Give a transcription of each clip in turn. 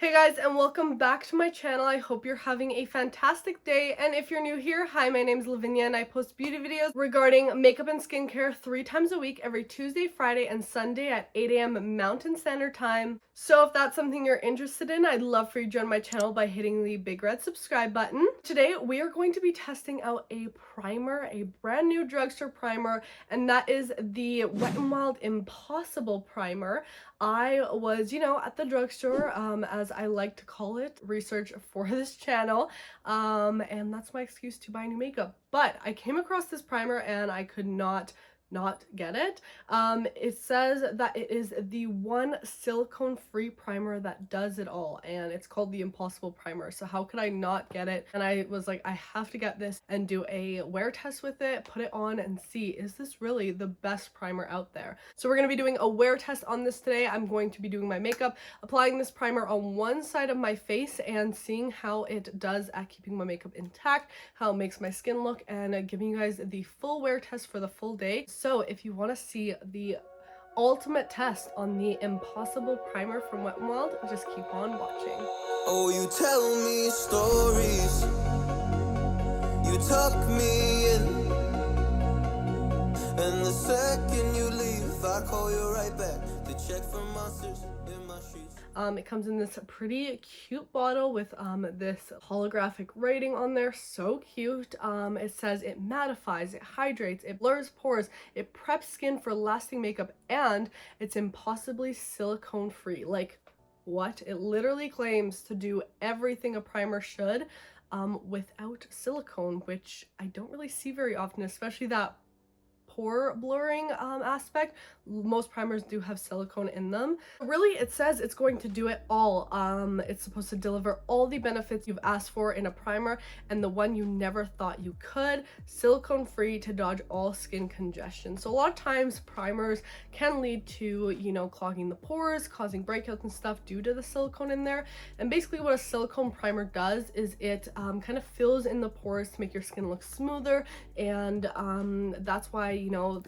Hey guys, and welcome back to my channel. I hope you're having a fantastic day, and if you're new here, hi, my name's Lavinia and I post beauty videos regarding makeup and skincare 3 times a week, every Tuesday, Friday, and Sunday at 8 a.m. Mountain Standard Time. So if that's something you're interested in, I'd love for you to join my channel by hitting the big red subscribe button. Today, we are going to be testing out a primer, a brand new drugstore primer, and that is the Wet n Wild Impossible Primer. I was, at the drugstore, as I like to call it, research for this channel, and that's my excuse to buy new makeup. But I came across this primer and I could not get it. It says that it is the one silicone-free primer that does it all, and it's called the Impossible Primer. So how could I not get it? And I was like, I have to get this and do a wear test with it, put it on and see, is this really the best primer out there? So we're going to be doing a wear test on this today. I'm going to be doing my makeup, applying this primer on one side of my face and seeing how it does at keeping my makeup intact, how it makes my skin look, and giving you guys the full wear test for the full day. So if you want to see the ultimate test on the Impossible Primer from Wet n Wild, just keep on watching. Oh, you tell me stories, you tuck me in, and the second you leave, I call you right back to check for monsters in my sheets. It comes in this pretty cute bottle with this holographic writing on there. So cute. It says it mattifies, it hydrates, it blurs pores, it preps skin for lasting makeup, and it's impossibly silicone free. Like, what? It literally claims to do everything a primer should without silicone, which I don't really see very often, especially that pore blurring aspect. Most primers do have silicone in them. Really, it says it's going to do it all. It's supposed to deliver all the benefits you've asked for in a primer, and the one you never thought you could, silicone free to dodge all skin congestion. So a lot of times primers can lead to, clogging the pores, causing breakouts and stuff due to the silicone in there. And basically what a silicone primer does is it kind of fills in the pores to make your skin look smoother, and that's why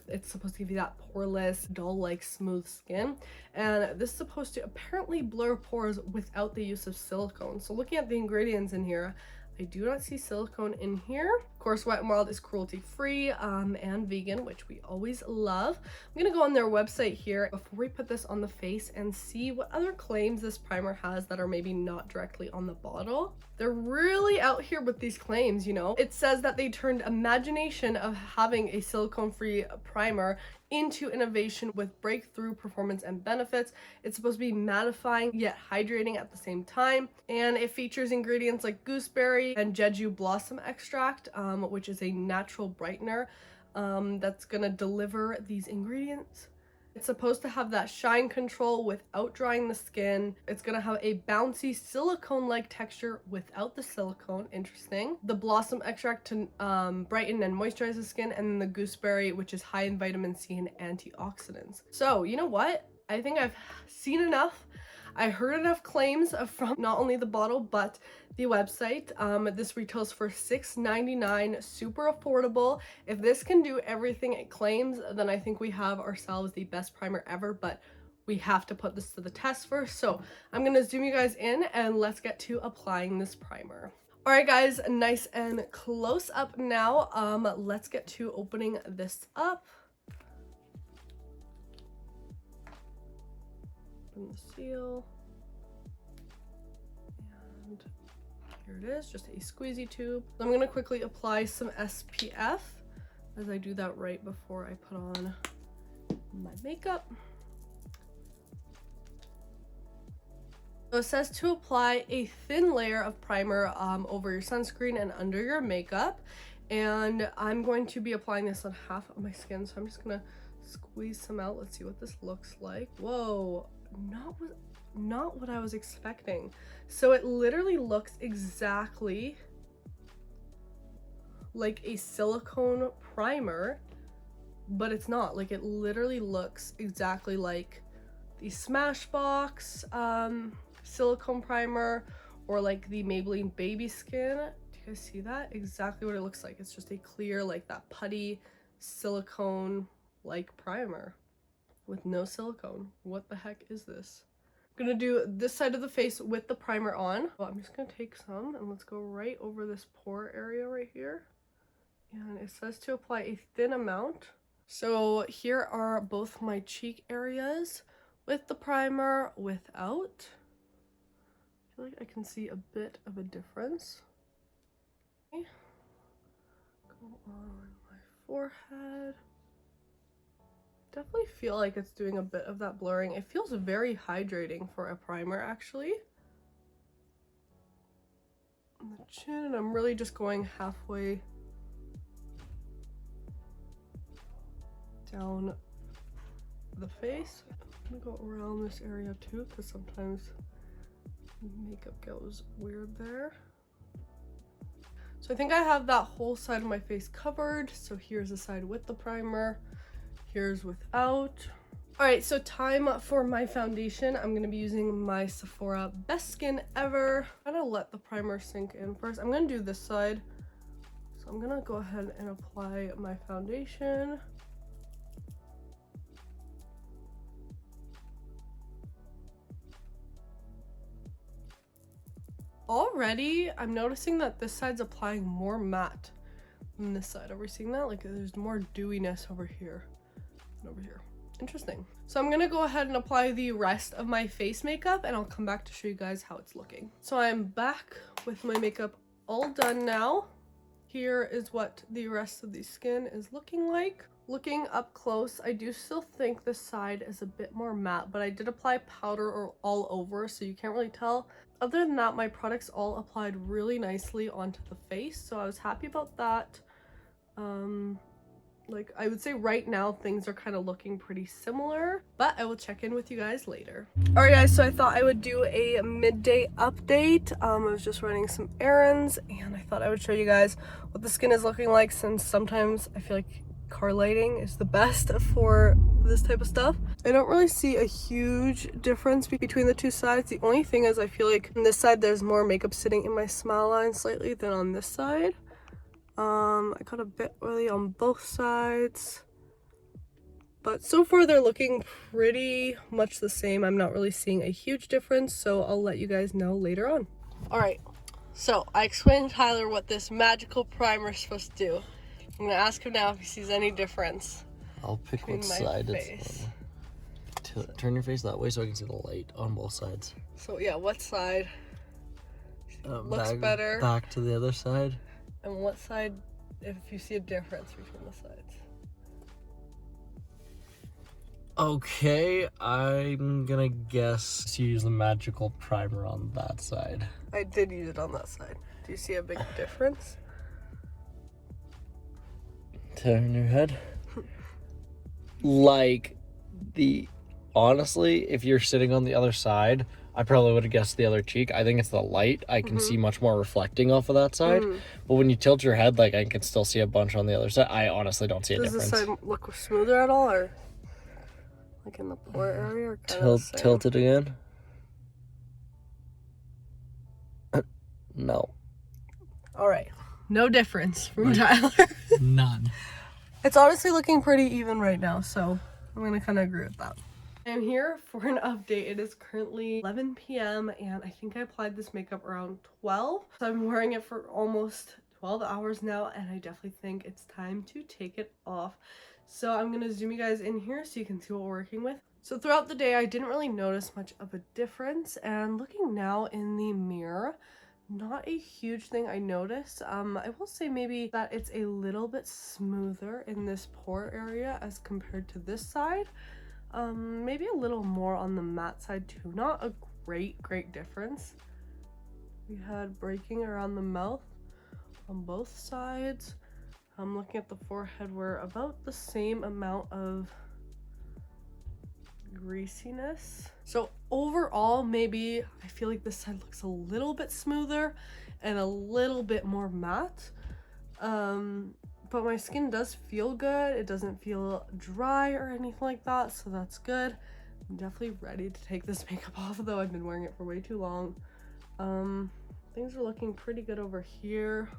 it's supposed to give you that poreless, dull-like smooth skin. And this is supposed to apparently blur pores without the use of silicone. So looking at the ingredients in here, I do not see silicone in here. Of course, Wet n Wild is cruelty-free and vegan, which we always love. I'm gonna go on their website here before we put this on the face and see what other claims this primer has that are maybe not directly on the bottle. They're really out here with these claims, It says that they turned imagination of having a silicone-free primer into innovation with breakthrough performance and benefits. It's supposed to be mattifying yet hydrating at the same time, and it features ingredients like gooseberry and jeju blossom extract, which is a natural brightener that's gonna deliver these ingredients. It's supposed to have that shine control without drying the skin. It's gonna have a bouncy silicone-like texture without the silicone. Interesting. The blossom extract to brighten and moisturize the skin, and then the gooseberry, which is high in vitamin C and antioxidants. So, you know what? I think I've seen enough. I heard enough claims from not only the bottle, but the website. This retails for $6.99, super affordable. If this can do everything it claims, then I think we have ourselves the best primer ever, but we have to put this to the test first. So I'm gonna zoom you guys in and let's get to applying this primer. All right, guys, nice and close up now. Let's get to opening this up. Open the seal, and here it is, just a squeezy tube. I'm gonna quickly apply some SPF as I do that right before I put on my makeup. So it says to apply a thin layer of primer over your sunscreen and under your makeup, and I'm going to be applying this on half of my skin, so I'm just gonna squeeze some out. Let's see what this looks like. Whoa, not what I was expecting. So it literally looks exactly like a silicone primer, but it's not. Like, it literally looks exactly like the Smashbox silicone primer, or like the Maybelline Baby Skin. Do you guys see that? Exactly what it looks like. It's just a clear, like that putty silicone like primer with no silicone. What the heck is this? I'm gonna do this side of the face with the primer on. Well, I'm just gonna take some and let's go right over this pore area right here. And it says to apply a thin amount. So here are both my cheek areas with the primer, without. I feel like I can see a bit of a difference. Okay. Go on my forehead. Definitely feel like it's doing a bit of that blurring. It feels very hydrating for a primer, actually. On the chin, and I'm really just going halfway down the face. I'm gonna go around this area too, because sometimes makeup goes weird there. So I think I have that whole side of my face covered. So here's the side with the primer. Here's without. All right, so time for my foundation. I'm gonna be using my Sephora Best Skin Ever. I'm gonna let the primer sink in first. I'm gonna do this side. So I'm gonna go ahead and apply my foundation. Already, I'm noticing that this side's applying more matte than this side. Are we seeing that? Like there's more dewiness over here. Over here. Interesting. So I'm gonna go ahead and apply the rest of my face makeup and I'll come back to show you guys how it's looking. So I'm back with my makeup all done now. Here is what the rest of the skin is looking like. Looking up close, I do still think this side is a bit more matte, but I did apply powder all over, so you can't really tell. Other than that, my products all applied really nicely onto the face, so I was happy about that. Like I would say right now things are kind of looking pretty similar, but I will check in with you guys later. All right guys, so I thought I would do a midday update. I was just running some errands and I thought I would show you guys what the skin is looking like, since sometimes I feel like car lighting is the best for this type of stuff. I don't really see a huge difference between the two sides. The only thing is I feel like on this side there's more makeup sitting in my smile line slightly than on this side. I got a bit oily on both sides, but so far they're looking pretty much the same. I'm not really seeing a huge difference, so I'll let you guys know later on. All right, so I explained to Tyler what this magical primer is supposed to do. I'm gonna ask him now if he sees any difference. I'll pick what side it's on. Turn your face that way so I can see the light on both sides. So yeah, what side looks better? Back to the other side. And what side, if you see a difference between the sides? Okay, I'm gonna guess you use the magical primer on that side. I did use it on that side. Do you see a big difference? Turn your head. Like, honestly, if you're sitting on the other side, I probably would have guessed the other cheek. I think it's the light. I can see much more reflecting off of that side. But when you tilt your head, like I can still see a bunch on the other side. I honestly don't see a difference. Does this side look smoother at all, or like in the pore area? Or tilt it again. No. All right. No difference from Tyler. None. It's honestly looking pretty even right now, so I'm gonna kind of agree with that. I'm here for an update. It is currently 11 p.m. and I think I applied this makeup around 12. So I've been wearing it for almost 12 hours now and I definitely think it's time to take it off. So I'm gonna zoom you guys in here so you can see what we're working with. So throughout the day I didn't really notice much of a difference, and looking now in the mirror, not a huge thing I noticed. I will say maybe that it's a little bit smoother in this pore area as compared to this side. Maybe a little more on the matte side too. Not a great difference. We had breaking around the mouth on both sides. I'm looking at the forehead, we're about the same amount of greasiness. So overall, maybe I feel like this side looks a little bit smoother and a little bit more matte. But my skin does feel good. It doesn't feel dry or anything like that, so that's good. I'm definitely ready to take this makeup off, though I've been wearing it for way too long. Things are looking pretty good over here.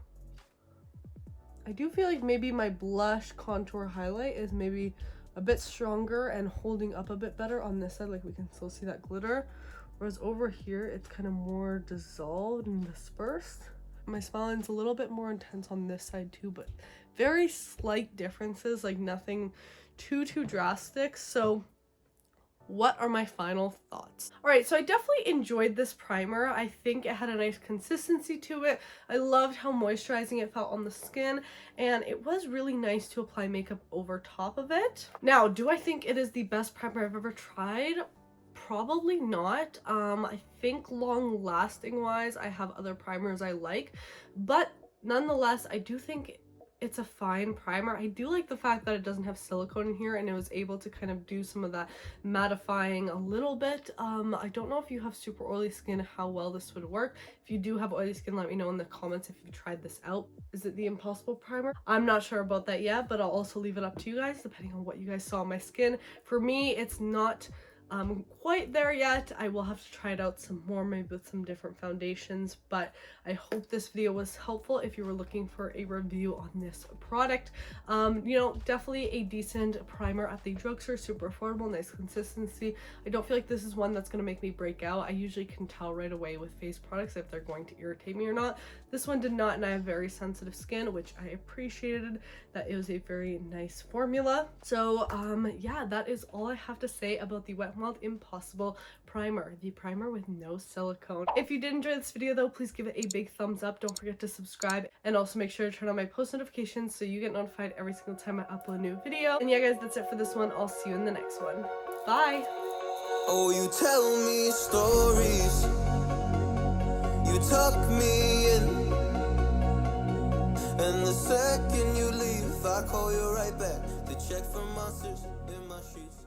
I do feel like maybe my blush, contour, highlight is maybe a bit stronger and holding up a bit better on this side. Like we can still see that glitter, whereas over here it's kind of more dissolved and dispersed. My smile line's a little bit more intense on this side too, but very slight differences, like nothing too drastic. So what are my final thoughts? All right, so I definitely enjoyed this primer. I think it had a nice consistency to it. I loved how moisturizing it felt on the skin, and it was really nice to apply makeup over top of it. Now, do I think it is the best primer I've ever tried? Probably not. I think long lasting wise, I have other primers I like, but nonetheless, I do think it's a fine primer. I do like the fact that it doesn't have silicone in here, and it was able to kind of do some of that mattifying a little bit. I don't know if you have super oily skin how well this would work. If you do have oily skin, let me know in the comments if you tried this out. Is it the Impossible primer? I'm not sure about that yet, but I'll also leave it up to you guys depending on what you guys saw on my skin. For me, it's not quite there yet. I will have to try it out some more, maybe with some different foundations, but I hope this video was helpful if you were looking for a review on this product. You know, definitely a decent primer at the drugstore, super affordable, nice consistency. I don't feel like this is one that's going to make me break out. I usually can tell right away with face products if they're going to irritate me or not. This one did not, and I have very sensitive skin, which I appreciated that it was a very nice formula. So yeah, that is all I have to say about the Wet n Wild Impossible primer, the primer with no silicone. If you did enjoy this video though, please give it a big thumbs up. Don't forget to subscribe, and also make sure to turn on my post notifications so you get notified every single time I upload a new video. And yeah guys, that's it for this one. I'll see you in the next one. Bye! Oh, you tell me stories, you tuck me in, and the second you leave, I call you right back to check for monsters in my sheets.